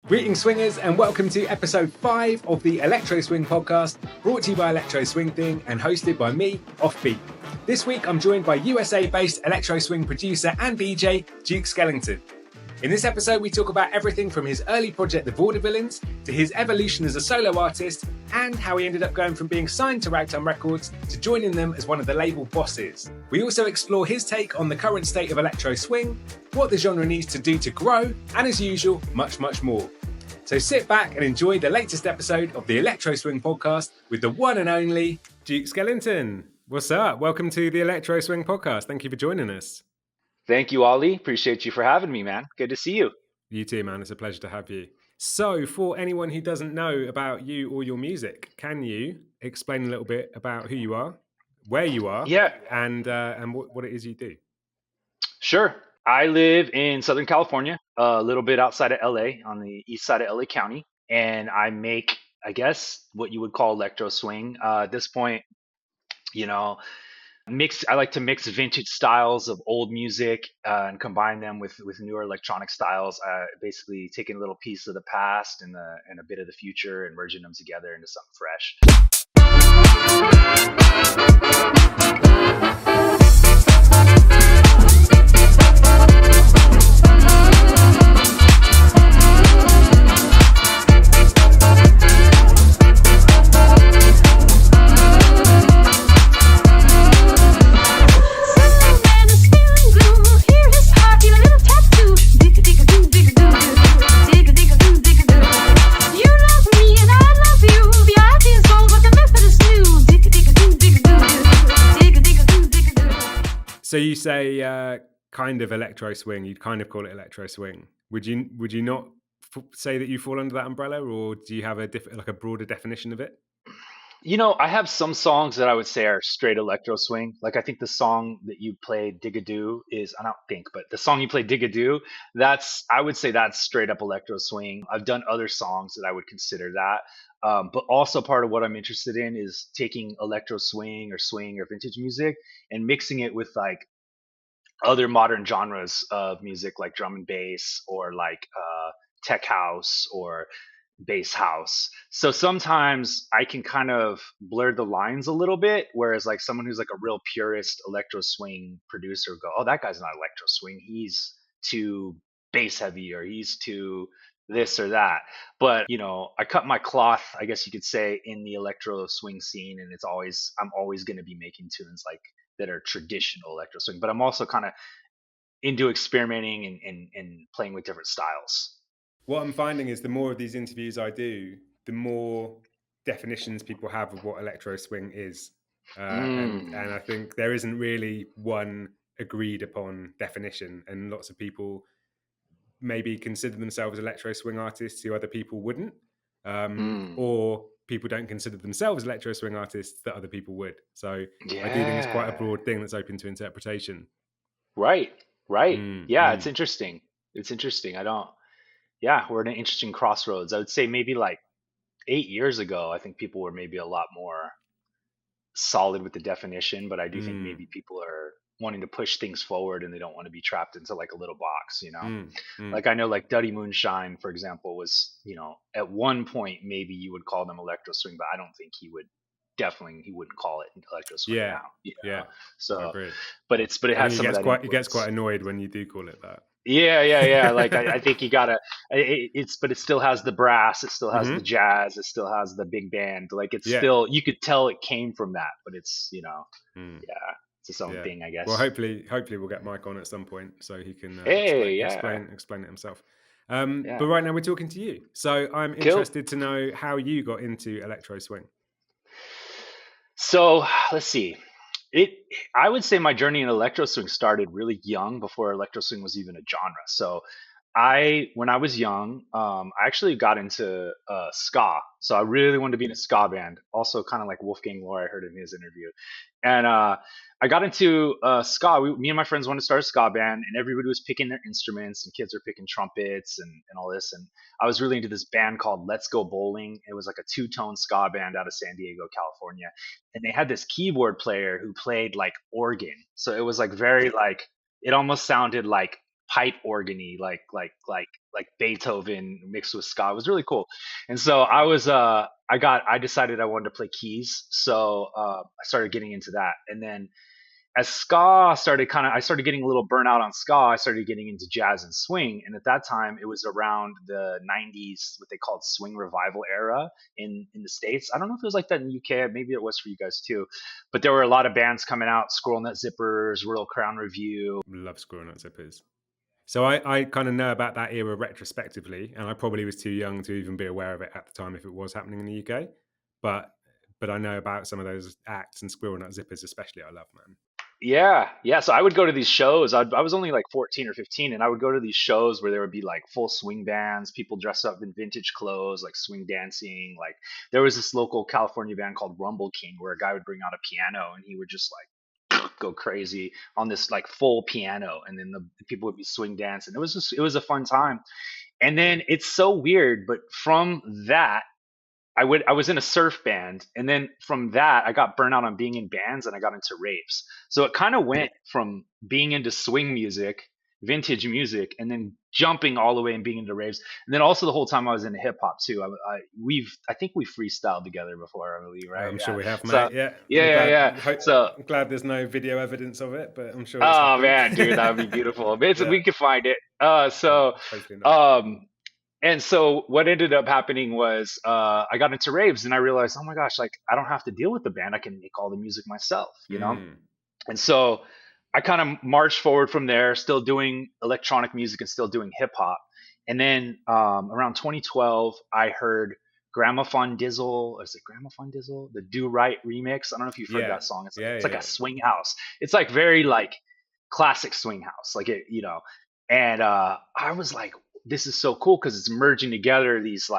Greetings swingers and welcome to episode 5 of the Electro Swing Podcast, brought to you by Electro Swing Thing and hosted by me, Offbeat. This week I'm joined by USA-based Electro Swing producer and DJ Duke Skellington. In this episode we talk about everything from his early project the Vaudevillainz to his evolution as a solo artist and how he ended up going from being signed to Ragtime Records to joining them as one of the label bosses. We also explore his take on the current state of Electro Swing, what the genre needs to do to grow, and as usual, much, much more. So sit back and enjoy the latest episode of the Electro Swing Podcast with the one and only Duke Skellington. What's up? Welcome to the Electro Swing Podcast. Thank you for joining us. Thank you, Ollie. Appreciate you for having me, man. Good to see you. You too, man. It's a pleasure to have you. So for anyone who doesn't know about you or your music, can you explain a little bit about who you are, where you are, and what it is you do? Sure. I live in Southern California, a little bit outside of LA, on the east side of LA County, and I make, I guess, what you would call electro swing. At this point, you know, I like to mix vintage styles of old music and combine them with newer electronic styles. Basically, taking a little piece of the past and a bit of the future and merging them together into something fresh. So you say kind of electro swing. You'd kind of call it electro swing. Would you not say that you fall under that umbrella, or do you have a broader definition of it? You know, I have some songs that I would say are straight electro swing. Like I think the song that you played, Dig-a-Doo, but the song you played, Dig-a-Doo, I would say that's straight up electro swing. I've done other songs that I would consider that. But also part of what I'm interested in is taking electro swing or vintage music and mixing it with like other modern genres of music like drum and bass or like tech house or bass house. So sometimes I can kind of blur the lines a little bit, whereas like someone who's like a real purist electro swing producer would go, oh, that guy's not electro swing. He's too bass heavy or he's too this or that. But, you know, I cut my cloth, I guess you could say, in the electro swing scene. And I'm always going to be making tunes like that are traditional electro swing, but I'm also kind of into experimenting and playing with different styles. What I'm finding is the more of these interviews I do, the more definitions people have of what electro swing is. And I think there isn't really one agreed upon definition, and lots of people maybe consider themselves electro swing artists who other people wouldn't, or people don't consider themselves electro swing artists that other people would. So I do think it's quite a broad thing that's open to interpretation. Right. It's interesting. We're at an interesting crossroads. I would say maybe like 8 years ago, I think people were maybe a lot more solid with the definition, but I do think maybe people are wanting to push things forward and they don't want to be trapped into like a little box, you know? Like I know like Duddy Moonshine, for example, was, you know, at one point, maybe you would call them electro swing, but I don't think he wouldn't call it electro swing now. You know? Yeah. So, but it has some of that. He gets quite annoyed when you do call it that. Yeah. Like I think you gotta. But it still has the brass. It still has the jazz. It still has the big band. Like it's still. You could tell it came from that, but it's it's its own thing, I guess. Well, hopefully we'll get Mike on at some point so he can explain it himself. But right now we're talking to you, so I'm interested to know how you got into electro swing. So let's see. I would say my journey in electro swing started really young, before electro swing was even a genre. So when I was young, I actually got into ska. So I really wanted to be in a ska band. Also kind of like Wolfgang Lohr, I heard in his interview. And I got into ska. Me and my friends wanted to start a ska band, and everybody was picking their instruments, and kids were picking trumpets and all this. And I was really into this band called Let's Go Bowling. It was like a two-tone ska band out of San Diego, California. And they had this keyboard player who played like organ. So it was like very like, it almost sounded like pipe organy, like Beethoven mixed with ska. It was really cool. And so I decided I wanted to play keys. So I started getting into that. And then as ska started I started getting a little burnout on ska. I started getting into jazz and swing, and at that time it was around the 90s, what they called swing revival era in the States. I don't know if it was like that in the UK, maybe it was for you guys too, but there were a lot of bands coming out: Squirrel Nut Zippers, Royal Crown Review. Love Squirrel Nut Zippers. So I kind of know about that era retrospectively, and I probably was too young to even be aware of it at the time if it was happening in the UK, but I know about some of those acts, and Squirrel Nut Zippers especially I love, man. Yeah. So I would go to these shows. I was only like 14 or 15, and I would go to these shows where there would be like full swing bands, people dressed up in vintage clothes, like swing dancing. Like there was this local California band called Rumble King, where a guy would bring out a piano and he would just like go crazy on this like full piano, and then the people would be swing dancing. It was a fun time. And then it's so weird, but from that I was in a surf band, and then from that I got burnt out on being in bands, and I got into raves. So it kind of went from being into swing music, vintage music, and then jumping all the way and being into raves. And then also the whole time I was into hip hop too. I think we freestyled together before, I believe, right? I'm sure we have, mate. So Yeah. yeah. So I'm glad there's no video evidence of it, but I'm sure it's oh happened. man, dude, that would be beautiful. Yeah. We could find it. Hopefully not. And so what ended up happening was I got into raves, and I realized, oh my gosh, like I don't have to deal with the band. I can make all the music myself, you know? And so I kind of marched forward from there, still doing electronic music and still doing hip hop. And then around 2012, I heard Gramophone Dizzle. Is it Gramophone Dizzle? The Do Right remix. I don't know if you've heard that song. It's like a swing house. It's like very like classic swing house, like it, you know. And I was like, this is so cool because it's merging together these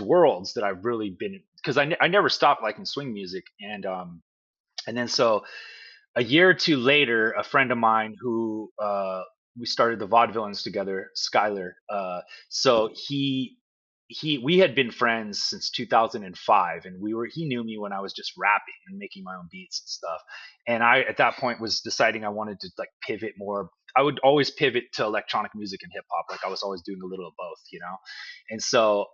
worlds that I've really been, because I never stopped liking swing music. And then so a year or two later, a friend of mine who we started the Vaudevillainz together, Skylar. So we had been friends since 2005, and he knew me when I was just rapping and making my own beats and stuff. And I at that point was deciding I wanted to like pivot more. I would always pivot to electronic music and hip hop. Like I was always doing a little of both, you know? And so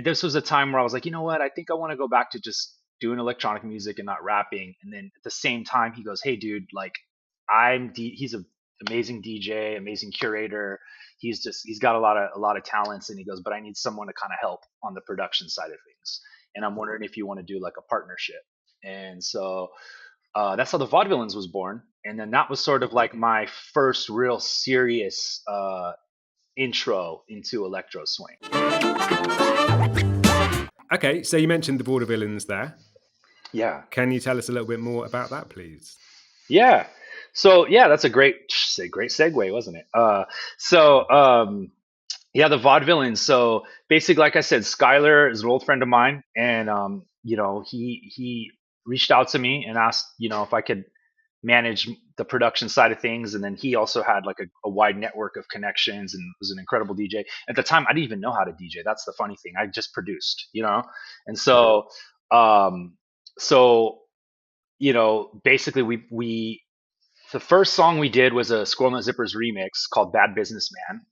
this was a time where I was like, you know what? I think I want to go back to just doing electronic music and not rapping. And then at the same time, he goes, hey, dude, like he's an amazing DJ, amazing curator. He's got a lot of talents. And he goes, but I need someone to kind of help on the production side of things. And I'm wondering if you want to do like a partnership. And so that's how the Vaudevillainz was born. And then that was sort of like my first real serious intro into electro swing. Okay, so you mentioned the Vaudevillainz there. Yeah. Can you tell us a little bit more about that, please? Yeah. So yeah, that's a great segue, wasn't it? Yeah, the Vaudevillainz. So basically, like I said, Skylar is an old friend of mine, and you know, he reached out to me and asked, you know, if I could manage the production side of things. And then he also had like a wide network of connections and was an incredible DJ. At the time, I didn't even know how to DJ. That's the funny thing. I just produced, you know? And so, you know, basically the first song we did was a Squirrel Nut Zippers remix called Bad Businessman.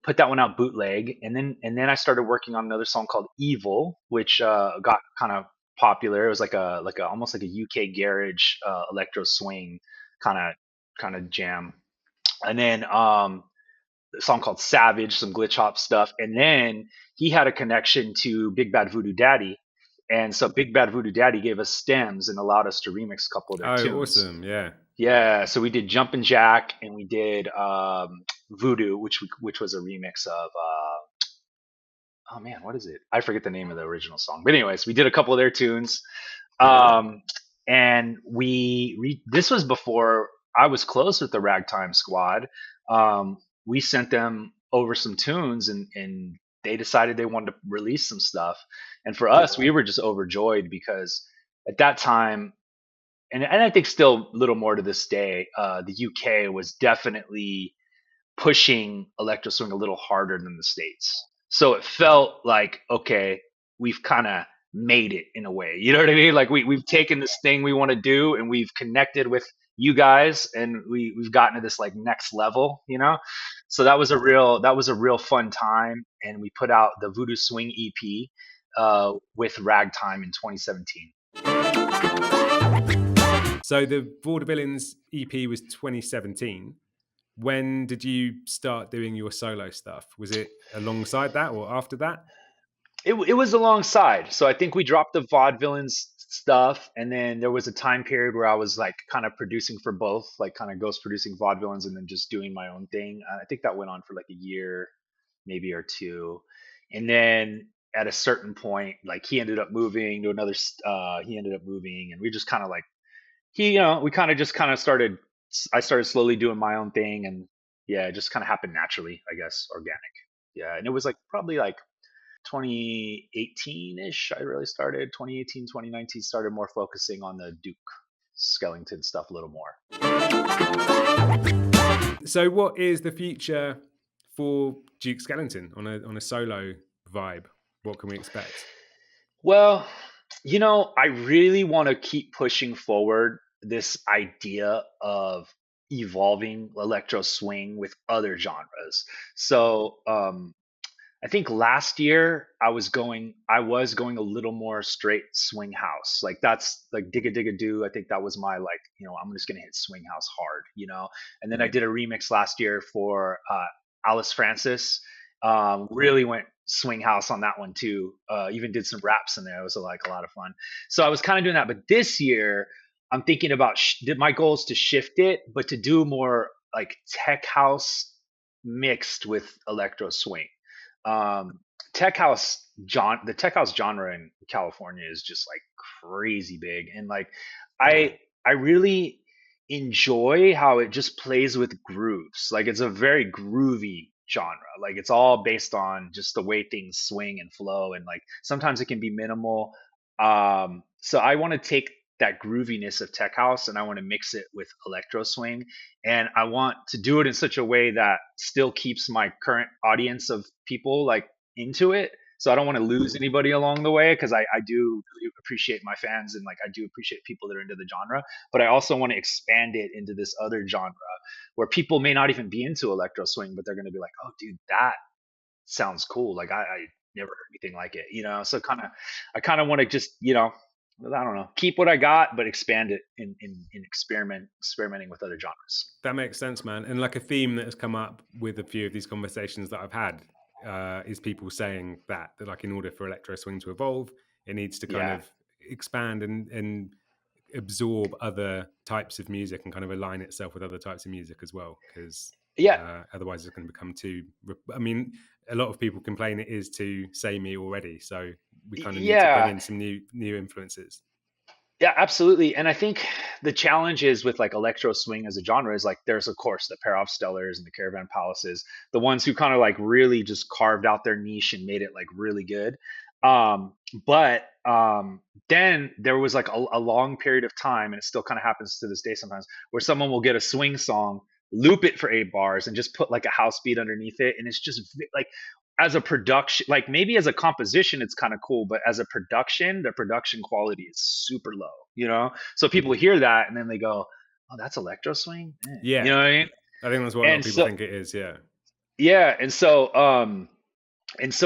Put that one out bootleg. And then I started working on another song called Evil, which got kind of popular. It was like almost like a UK garage electro swing kind of jam. And then a song called Savage, some glitch hop stuff. And then he had a connection to Big Bad Voodoo Daddy. And so Big Bad Voodoo Daddy gave us stems and allowed us to remix a couple of their tunes. Awesome. Yeah. Yeah. So we did Jumpin' Jack, and we did Voodoo, which was a remix of oh man, what is it? I forget the name of the original song. But anyways, we did a couple of their tunes. And this was before I was close with the Ragtime squad. We sent them over some tunes, and they decided they wanted to release some stuff. And for us, we were just overjoyed because at that time, and I think still a little more to this day, the UK was definitely pushing electro swing a little harder than the States. So it felt like, okay, we've kind of made it in a way. You know what I mean? Like we've taken this thing we want to do, and we've connected with you guys, and we've gotten to this like next level, you know. So that was a real fun time, and we put out the Voodoo Swing EP with Ragtime in 2017. So the Vaudevillainz EP was 2017. When did you start doing your solo stuff? Was it alongside that or after that? It was alongside. So I think we dropped the Vaudevillainz stuff, and then there was a time period where I was like kind of producing for both, like kind of ghost producing Vaudevillainz and then just doing my own thing. I think that went on for like a year, maybe or two, and then at a certain point, like he ended up moving to another. He ended up moving, and we just kind of like we kind of just kind of started. I started slowly doing my own thing, and yeah, it just kind of happened naturally, I guess, organic. Yeah, and it was like probably like 2018-ish. I really started 2018, 2019, started more focusing on the Duke Skellington stuff a little more. So what is the future for Duke Skellington on a solo vibe? What can we expect? Well, I really want to keep pushing forward this idea of evolving electro swing with other genres. So I think last year I was going a little more straight swing house. Like that's like Digga Digga Do. I think that was my like, I'm just gonna hit swing house hard. And then I did a remix last year for Alice Francis. Really went swing house on that one too. Even did some raps in there. It was like a lot of fun. So I was kind of doing that. But this year I'm thinking about my goal is to shift it, but to do more like tech house mixed with electro swing. Tech house the tech house genre in California is just like crazy big, and like I really enjoy how it just plays with grooves. Like it's a very groovy genre. Like it's all based on just the way things swing and flow, and like sometimes it can be minimal. So I want to take that grooviness of tech house and I want to mix it with electro swing, and I want to do it in such a way that still keeps my current audience of people like into it. So I don't want to lose anybody along the way, because I do really appreciate my fans, and like I do appreciate people that are into the genre, but I also want to expand it into this other genre where people may not even be into electro swing, but they're going to be like, oh dude, that sounds cool. Like I never heard anything like it, So I kind of want to just, I don't know, keep what I got, but expand it in experimenting with other genres. That makes sense, man. And like a theme that has come up with a few of these conversations that I've had is people saying that like in order for electro swing to evolve, it needs to kind of expand and absorb other types of music and kind of align itself with other types of music as well. Because otherwise it's going to become too. I mean, a lot of people complain it is too samey already, so we kind of need to bring in some new influences. Yeah, absolutely. And I think the challenge is with like electro swing as a genre is like there's of course the Pair Off Stellars and the Caravan Palaces, the ones who kind of like really just carved out their niche and made it like really good. But then there was like a long period of time, and it still kind of happens to this day sometimes, where someone will get a swing song, loop it for 8 bars, and just put like a house beat underneath it, and it's just like as a production, like maybe as a composition, it's kind of cool, but as a production, the production quality is super low, So people hear that and then they go, "Oh, that's electro swing." Yeah, you know what I mean. I think that's what a lot of people think it is. Yeah, yeah, and so,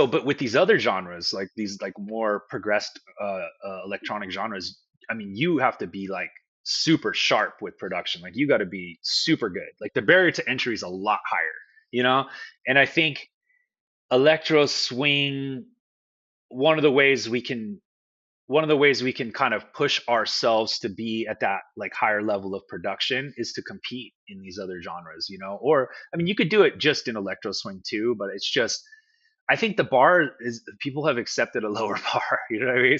but with these other genres, like these like more progressed electronic genres, I mean, you have to be like super sharp with production. Like you got to be super good. Like the barrier to entry is a lot higher, And I think electro swing, one of the ways we can kind of push ourselves to be at that like higher level of production is to compete in these other genres, or I mean you could do it just in electro swing too, but it's just, I think the bar is, people have accepted a lower bar, you know what I mean?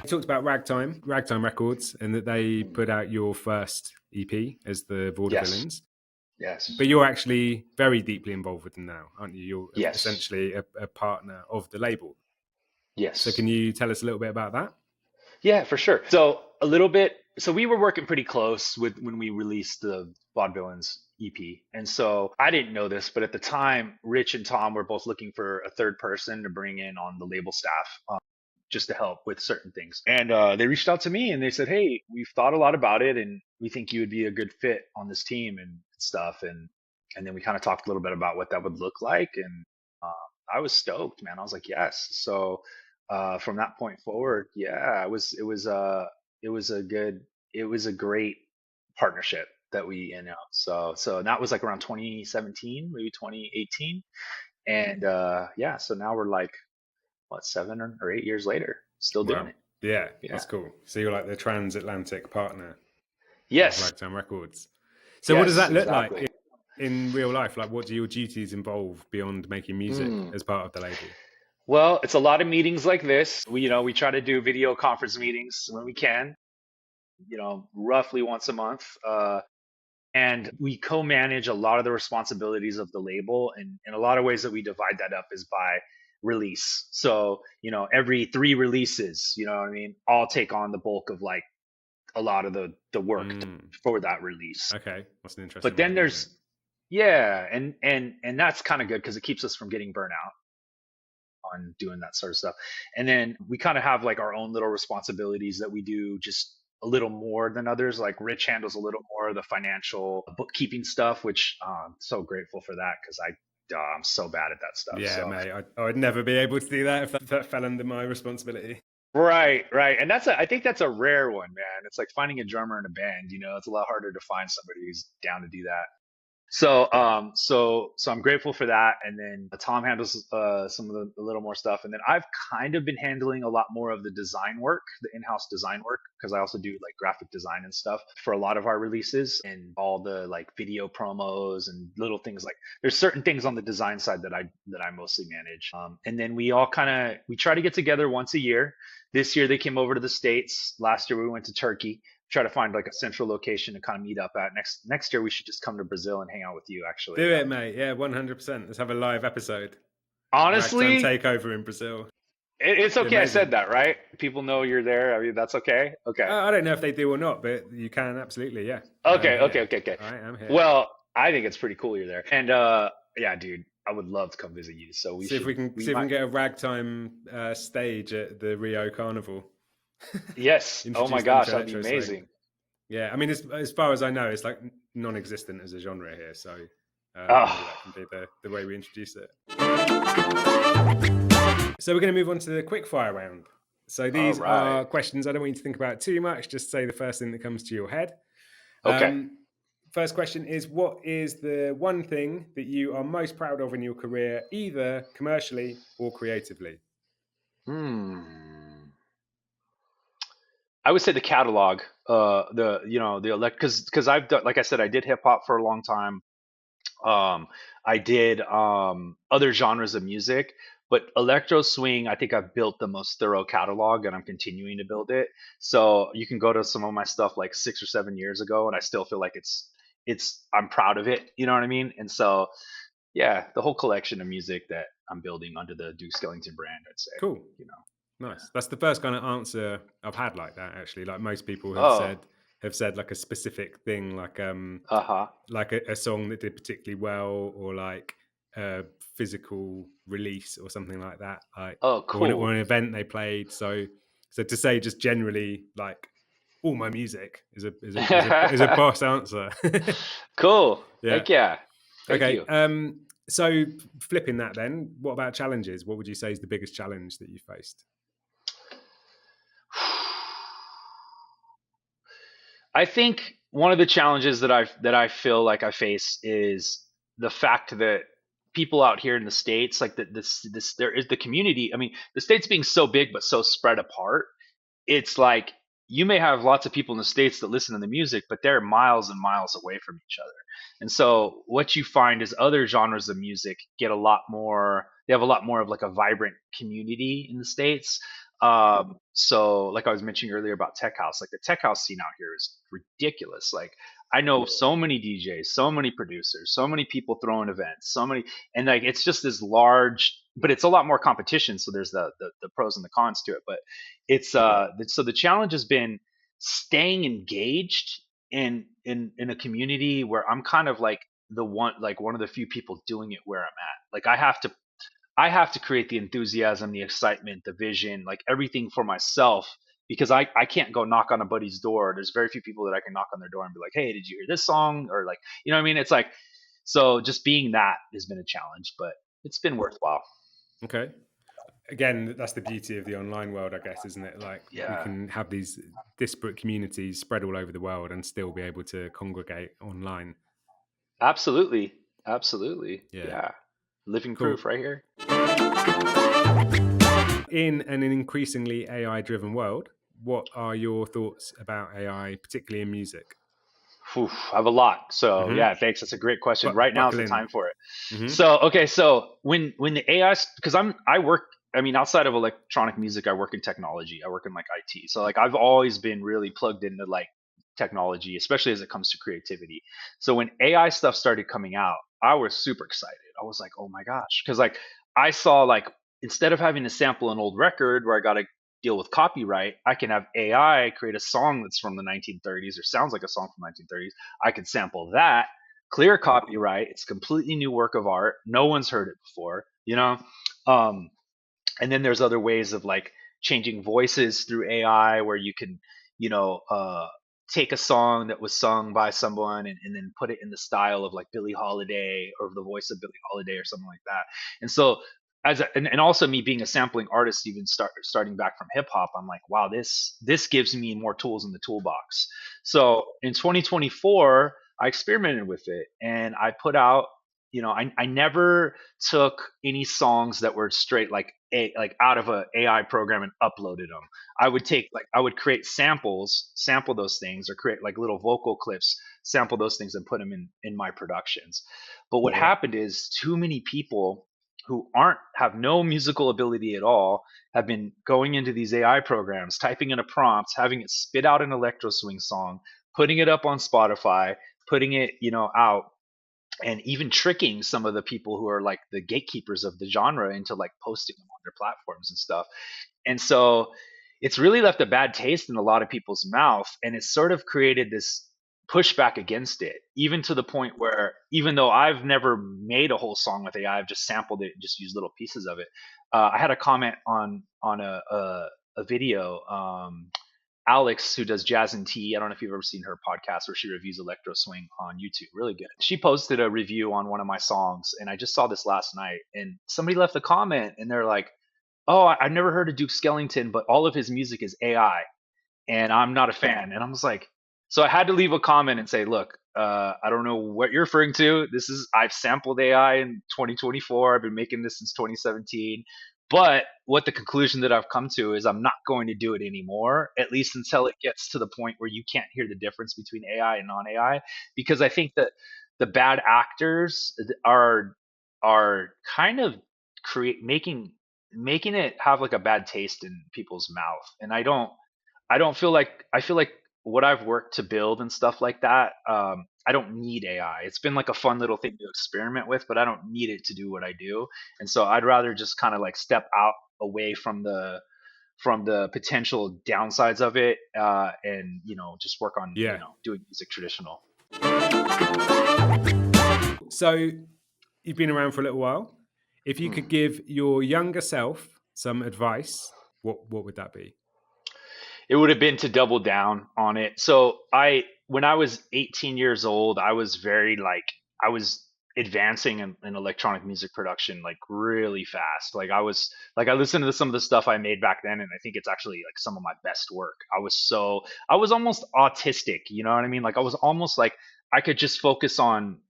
You talked about Ragtime Records, and that they put out your first EP as the Vaudevillainz. Yes. But you're actually very deeply involved with them now, aren't you? You're Yes. essentially a partner of the label. Yes. So can you tell us a little bit about that? Yeah, for sure. So a little bit. So we were working pretty close with when we released the Vaudevillainz EP. And so I didn't know this, but at the time, Rich and Tom were both looking for a third person to bring in on the label staff. just to help with certain things. And they reached out to me and they said, "Hey, we've thought a lot about it, and we think you would be a good fit on this team and stuff." And then we kind of talked a little bit about what that would look like, and I was stoked, man. I was like, yes. So from that point forward, yeah, it was a good, it was a great partnership that we, so that was like around 2017, maybe 2018. And yeah, so now we're like, what, 7 or 8 years later, still doing Wow. it. Yeah, Yeah. that's cool. So you're like the transatlantic partner of Yes. Ragtime Records. So what Yes, does that look exactly. like in real life? Like, what do your duties involve beyond making music as part of the label? Well, it's a lot of meetings like this. We try to do video conference meetings when we can, roughly once a month. And we co-manage a lot of the responsibilities of the label. And in a lot of ways that we divide that up is by release. So, every 3 releases, you know what I mean? I'll take on the bulk of like a lot of the work for that release. Okay. That's an interesting But then one, there's, yeah, and that's kind of good because it keeps us from getting burnt out on doing that sort of stuff. And then we kind of have like our own little responsibilities that we do just a little more than others. Like Rich handles a little more of the financial bookkeeping stuff, which I'm so grateful for that because I'm so bad at that stuff. Yeah, so. mate, I would never be able to do that if that fell under my responsibility. Right. And I think that's a rare one, man. It's like finding a drummer in a band, it's a lot harder to find somebody who's down to do that. So, so I'm grateful for that. And then Tom handles some of the a little more stuff. And then I've kind of been handling a lot more of the design work, the in-house design work, because I also do like graphic design and stuff for a lot of our releases and all the like video promos and little things like there's certain things on the design side that I mostly manage. And then we try to get together once a year. This year they came over to the States. Last year we went to Turkey. Try to find like a central location to kind of meet up at. Next year we should just come to Brazil and hang out with you, actually. Do it, mate. Yeah, 100%. Let's have a live episode. Honestly, takeover in Brazil. It's okay. I said that, right? People know you're there. I mean, that's okay. Okay. I don't know if they do or not, but you can absolutely. Yeah. Okay. All right, I'm here. Well, I think it's pretty cool you're there, and yeah, dude, I would love to come visit you. So we see if we can get a ragtime stage at the Rio Carnival. Yes. Oh my gosh, that'd be amazing. Swing. Yeah, I mean, as far as I know, it's like non-existent as a genre here. So that can be the way we introduce it. So we're going to move on to the quick fire round. So these are questions I don't want you to think about too much. Just say the first thing that comes to your head. Okay. First question is, what is the one thing that you are most proud of in your career, either commercially or creatively? I would say the catalog, because I've done, like I said, I did hip hop for a long time. I did other genres of music, but Electro Swing, I think I've built the most thorough catalog, and I'm continuing to build it. So you can go to some of my stuff like 6 or 7 years ago, and I still feel like I'm proud of it. You know what I mean? And so, yeah, the whole collection of music that I'm building under the Duke Skellington brand, I'd say. Cool. Nice. That's the first kind of answer I've had like that, actually. Like most people have said like a specific thing, like like a song that did particularly well, or like a physical release or something like that. Like cool. or an event they played. So to say just generally like all my music is a boss answer. Cool. Yeah. Heck yeah. Thank you. So flipping that then, what about challenges? What would you say is the biggest challenge that you faced? I think one of the challenges that I feel like I face is the fact that people out here in the States, like there is the community. I mean, the States being so big but so spread apart, it's like you may have lots of people in the States that listen to the music, but they're miles and miles away from each other. And so what you find is other genres of music get a lot more, they have a lot more of like a vibrant community in the States. So like I was mentioning earlier about tech house, like the tech house scene out here is ridiculous. Like I know so many DJs, so many producers, so many people throwing events, and like it's just this large, but it's a lot more competition. So there's the pros and the cons to it. But it's so the challenge has been staying engaged in a community where I'm kind of like one of the few people doing it where I'm at. Like I have to create the enthusiasm, the excitement, the vision, like everything for myself because I can't go knock on a buddy's door. There's very few people that I can knock on their door and be like, hey, did you hear this song? Or like, you know what I mean? It's like, so just being that has been a challenge, but it's been worthwhile. Okay. Again, that's the beauty of the online world, I guess, isn't it? Like we Yeah, can have these disparate communities spread all over the world and still be able to congregate online. absolutely. Absolutely. Yeah. Yeah. Living Cool. proof right here. In an increasingly AI driven world, what are your thoughts about AI, particularly in music? Oof, I have a lot. So Mm-hmm. yeah, thanks. That's a great question. Right now is Buckle the in. time for it. Mm-hmm. So okay, so when the AI, because I work, I mean, outside of electronic music, I work in technology. I work in like IT. So like I've always been really plugged into like technology, especially as it comes to creativity. So when AI stuff started coming out, I was super excited. I was like, oh my gosh, because like I saw like instead of having to sample an old record where I got to deal with copyright, I can have AI create a song that's from the 1930s or sounds like a song from the 1930s. I can sample that, clear copyright. It's a completely new work of art. No one's heard it before, you know? Um, and then there's other ways of like changing voices through AI where you can, you know, take a song that was sung by someone and then put it in the style of like Billie Holiday or the voice of Billie Holiday or something like that. And so and also me being a sampling artist, even starting back from hip hop, I'm like, wow, this gives me more tools in the toolbox. So in 2024, I experimented with it and I put out, you know, I never took any songs that were straight like out of a AI program and uploaded them. I would take like I would create samples, sample those things, or create like little vocal clips, sample those things, and put them in my productions. But what happened is too many people who aren't have no musical ability at all have been going into these AI programs, typing in a prompt, having it spit out an electro swing song, putting it up on Spotify, putting it, you know, out and even tricking some of the people who are like the gatekeepers of the genre into like posting them on their platforms and stuff. And so it's really left a bad taste in a lot of people's mouth and it's sort of created this pushback against it, even to the point where even though I've never made a whole song with AI, I've just sampled it and just used little pieces of it. I had a comment on a video. Alex, who does Jazz and Tea. I don't know if you've ever seen her podcast where she reviews electro swing on YouTube. Really good. She posted a review on one of my songs, and I just saw this last night. And somebody left a comment, and they're like, "Oh, I've never heard of Duke Skellington, but all of his music is AI, and I'm not a fan." And I was like, so I had to leave a comment and say, "Look, I don't know what you're referring to. I've sampled AI in 2024. I've been making this since 2017." But what the conclusion that I've come to is I'm not going to do it anymore, at least until it gets to the point where you can't hear the difference between AI and non-AI. Because I think that the bad actors are kind of create making it have like a bad taste in people's mouth. And I feel like what I've worked to build and stuff like that, I don't need AI. It's been like a fun little thing to experiment with, but I don't need it to do what I do. And so I'd rather just kind of like step out away from the potential downsides of it, and you know just work on you Yeah. know doing music traditional. So you've been around for a little while. If you could give your younger self some advice, what would that be? It would have been to double down on it. So when I was 18 years old, I was very like, I was advancing in electronic music production like really fast. Like I listened to some of the stuff I made back then, and I think it's actually like some of my best work. I was almost autistic, you know what I mean? Like I was almost like I could just focus on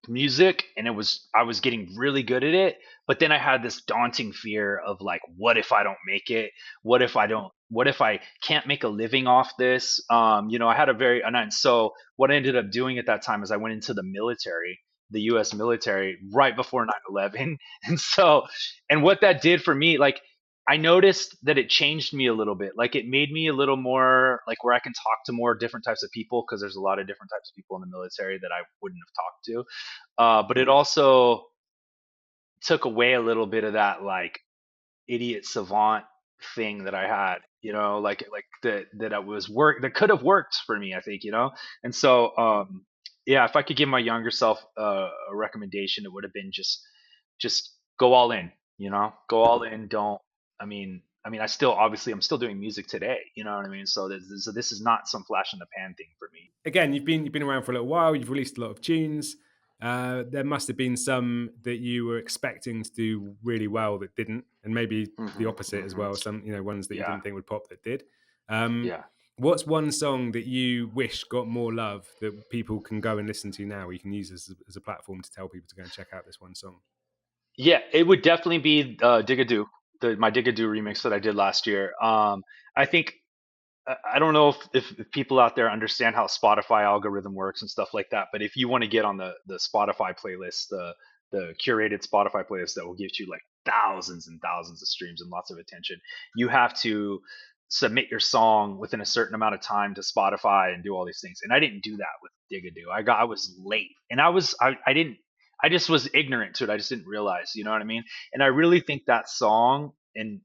music and I was getting really good at it, but then I had this daunting fear of like what if I don't make it, what if I can't make a living off this, you know, I had a very and so what I ended up doing at that time is I went into the military, the US military, right before 9/11. And so and what that did for me, like I noticed that it changed me a little bit. Like it made me a little more like where I can talk to more different types of people because there's a lot of different types of people in the military that I wouldn't have talked to. But it also took away a little bit of that like idiot savant thing that I had, you know, like that I was work that could have worked for me, I think, you know. And so yeah, if I could give my younger self a recommendation, it would have been just go all in. Go all in. Don't. I still obviously I'm still doing music today. You know what I mean? So this is not some flash in the pan thing for me. Again, you've been around for a little while. You've released a lot of tunes. There must have been some that you were expecting to do really well that didn't, and maybe the opposite as well. Some ones that you didn't think would pop that did. What's one song that you wish got more love that people can go and listen to now? You can use as a platform to tell people to go and check out this one song. Yeah, it would definitely be Digadoo, my Digadoo remix that I did last year. I think I don't know if people out there understand how Spotify algorithm works and stuff like that, but if you want to get on the Spotify playlist, the curated Spotify playlist that will give you like thousands and thousands of streams and lots of attention, you have to submit your song within a certain amount of time to Spotify and do all these things. And I didn't do that with Digadoo. I was late, and I just was ignorant to it. I just didn't realize, you know what I mean? And I really think that song, and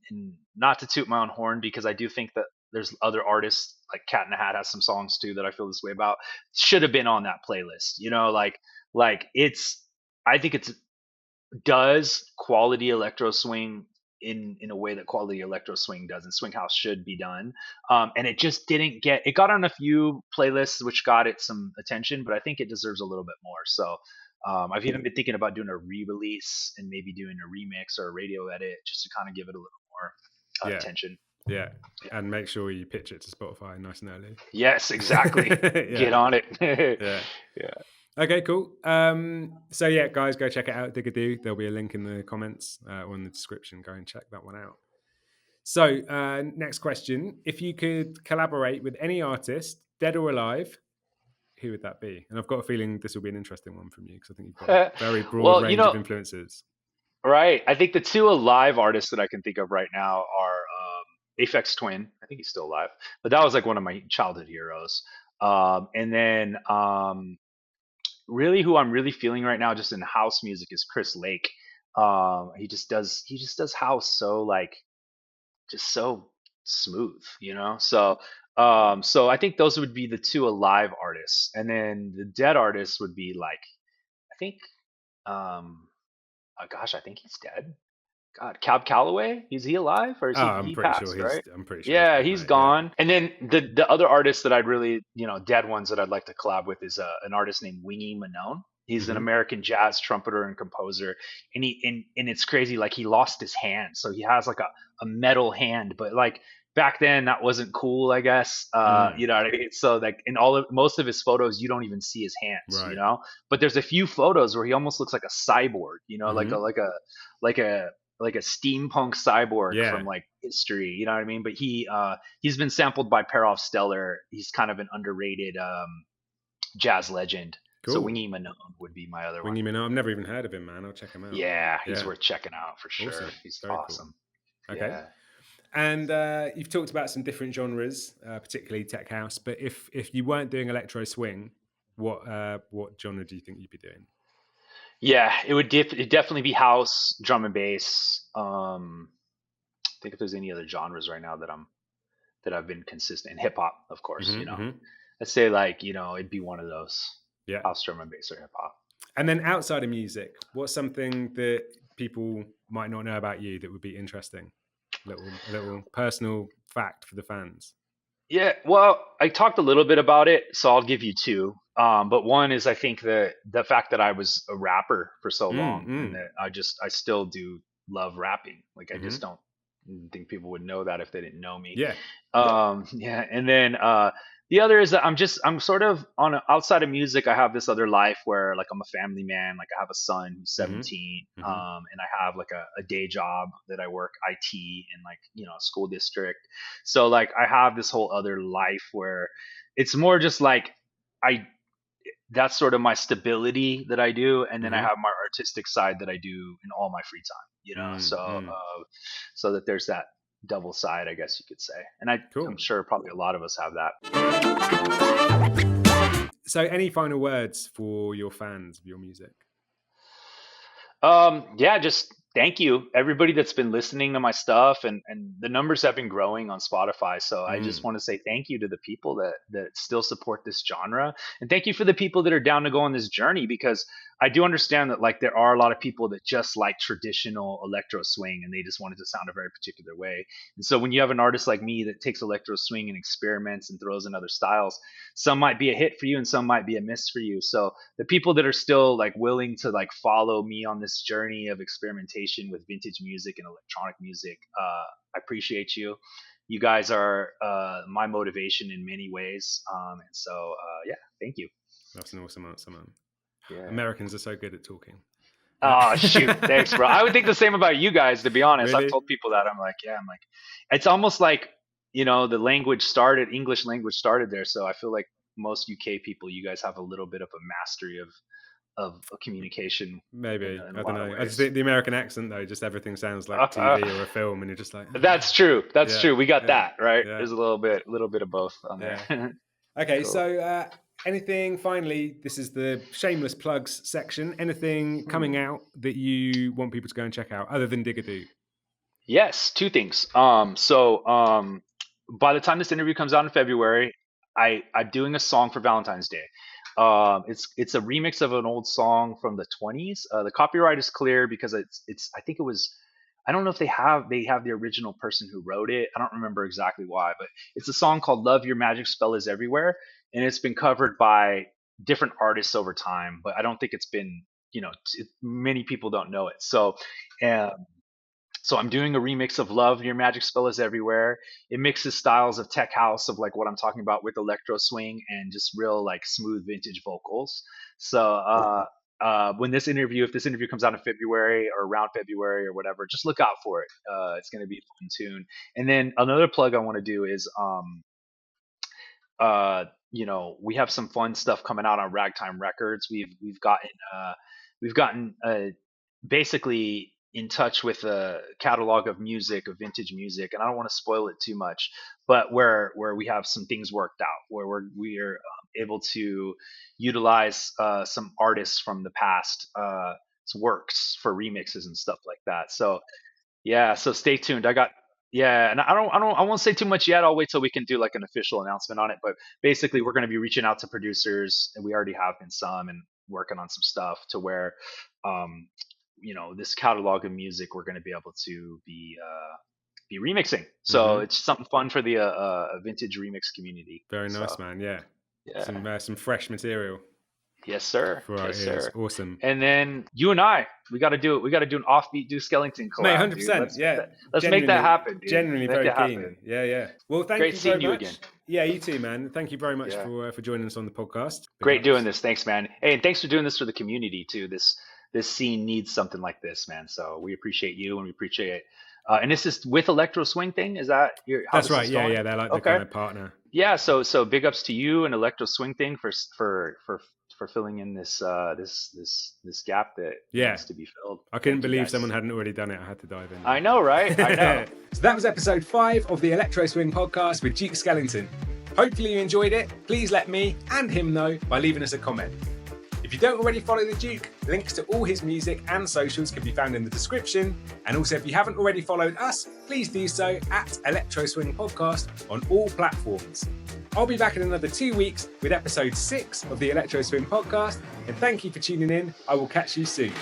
not to toot my own horn, because I do think that there's other artists like Cat in the Hat has some songs too that I feel this way about, should have been on that playlist. I think it's does quality electro swing in a way that quality electro swing does and swing house should be done. And it just didn't get, it got on a few playlists which got it some attention, but I think it deserves a little bit more. So I've even been thinking about doing a re-release and maybe doing a remix or a radio edit just to kind of give it a little more attention. Yeah, and make sure you pitch it to Spotify nice and early. Yes, exactly. Get on it. Yeah. Okay, cool. So yeah, guys, go check it out, Digadoo. There'll be a link in the comments or in the description. Go and check that one out. So next question. If you could collaborate with any artist, dead or alive, who would that be? And I've got a feeling this will be an interesting one from you because I think you've got a very broad range of influences. Right. I think the two alive artists that I can think of right now are Aphex Twin. I think he's still alive, but that was like one of my childhood heroes. And then really who I'm really feeling right now just in house music is Chris Lake. He just does house so like just so smooth, So I think those would be the two alive artists. And then the dead artists would be like, I think I think he's dead. God, Cab Calloway, is he alive or is he passed, right? I'm pretty sure. Yeah, he's gone. Yeah. And then the other artist that I'd really, dead ones that I'd like to collab with is an artist named Wingy Manone. He's an American jazz trumpeter and composer, and it's crazy. Like he lost his hand, so he has like a metal hand, but like back then that wasn't cool, I guess. You know what I mean? So like in most of his photos, you don't even see his hands, right. But there's a few photos where he almost looks like a cyborg, like a steampunk cyborg from like history, you know what I mean? But he's been sampled by Peroff Stellar. He's kind of an underrated jazz legend. Cool. So Wingy Manone would be my other one. Wingy Manone, I've never even heard of him, man. I'll check him out. Yeah, he's worth checking out for sure. Awesome. He's very awesome. Cool. Okay. Yeah. And you've talked about some different genres, particularly tech house. But if you weren't doing electro swing, what genre do you think you'd be doing? Yeah, it'd definitely be house, drum and bass. I think if there's any other genres right now that I've been consistent in, hip hop, of course. I'd say like it'd be one of those. Yeah, house, drum and bass, or hip hop. And then outside of music, what's something that people might not know about you that would be interesting? A little personal fact for the fans. Yeah, well, I talked a little bit about it, so I'll give you two. But one is I think the fact that I was a rapper for so long, and that I still do love rapping. Like I just don't think people would know that if they didn't know me. Yeah. And then the other is that I'm sort of outside of music. I have this other life where like I'm a family man. Like I have a son who's 17, and I have like a day job that I work IT in like a school district. So like I have this whole other life where it's more just like that's sort of my stability that I do, and then I have my artistic side that I do in all my free time. So that there's that double side, I guess you could say. And I'm sure probably a lot of us have that. So any final words for your fans of your music? Yeah, just thank you, everybody that's been listening to my stuff, and the numbers have been growing on Spotify. So I just want to say thank you to the people that still support this genre, and thank you for the people that are down to go on this journey, because I do understand that like there are a lot of people that just like traditional electro swing and they just want it to sound a very particular way. And so when you have an artist like me that takes electro swing and experiments and throws in other styles, some might be a hit for you and some might be a miss for you. So the people that are still like willing to like follow me on this journey of experimentation with vintage music and electronic music, I appreciate you. You guys are my motivation in many ways. And so, yeah, thank you. That's an awesome answer, man. Yeah. Americans are so good at talking. Oh, shoot. Thanks, bro. I would think the same about you guys, to be honest. Really? I've told people that. I'm like, it's almost like, the English language started there. So I feel like most UK people, you guys have a little bit of a mastery of communication. Maybe. I don't know. I just think the American accent, though, just everything sounds like TV or a film, and you're just like... That's true. That's true. We got that, right? Yeah. There's a little bit of both on there. Okay, cool. So anything, finally, this is the shameless plugs section. Anything coming out that you want people to go and check out, other than Digadoo? Yes, two things. So by the time this interview comes out in February, I'm doing a song for Valentine's Day. It's a remix of an old song from the 20s. The copyright is clear because I think it was, I don't know if they have the original person who wrote it. I don't remember exactly why, but it's a song called Love Your Magic Spell Is Everywhere. And it's been covered by different artists over time, but I don't think it's been, many people don't know it. So I'm doing a remix of Love Your Magic Spell Is Everywhere. It mixes styles of tech house, of like what I'm talking about, with electro swing and just real like smooth vintage vocals. So if this interview comes out in February or around February or whatever, just look out for it. It's going to be a fun tune. And then another plug I want to do is, we have some fun stuff coming out on Ragtime Records. We've gotten basically in touch with a catalog of vintage music, and I don't want to spoil it too much, but where we have some things worked out, where we are able to utilize some artists from the past works for remixes and stuff like that. So yeah, so stay tuned. And I won't say too much yet. I'll wait till we can do like an official announcement on it. But basically, we're going to be reaching out to producers, and we already have been some, and working on some stuff to where, this catalog of music we're going to be able to be remixing. So it's something fun for the vintage remix community. Very nice, man. Yeah. Some fresh material. Yes, sir. Yes, sir. Awesome. And then you and I, we got to do it. We got to do an Offbeat Duke Skellington collab. Mate, 100%. Let's make that happen. Dude. Genuinely very keen. Yeah. Well, thank Great you seeing very you much. again. Yeah, you too, man. Thank you very much for joining us on the podcast. Great doing this. Thanks, man. Hey, and thanks for doing this for the community too. This scene needs something like this, man. So we appreciate you, and we appreciate it. And this is with Electro Swing thing. Is that That's right. Yeah. They're like the kind of partner. Yeah. So big ups to you and Electro Swing thing for filling in this gap that needs to be filled. I couldn't believe someone hadn't already done it. I had to dive in. I know, right? I know. So that was episode 5 of the Electro Swing podcast with Duke Skellington. Hopefully you enjoyed it. Please let me and him know by leaving us a comment. If you don't already follow the Duke, links to all his music and socials can be found in the description. And also, if you haven't already followed us, please do so at Electro Swing Podcast on all platforms. I'll be back in another 2 weeks with episode 6 of the Electro Swing Podcast. And thank you for tuning in. I will catch you soon.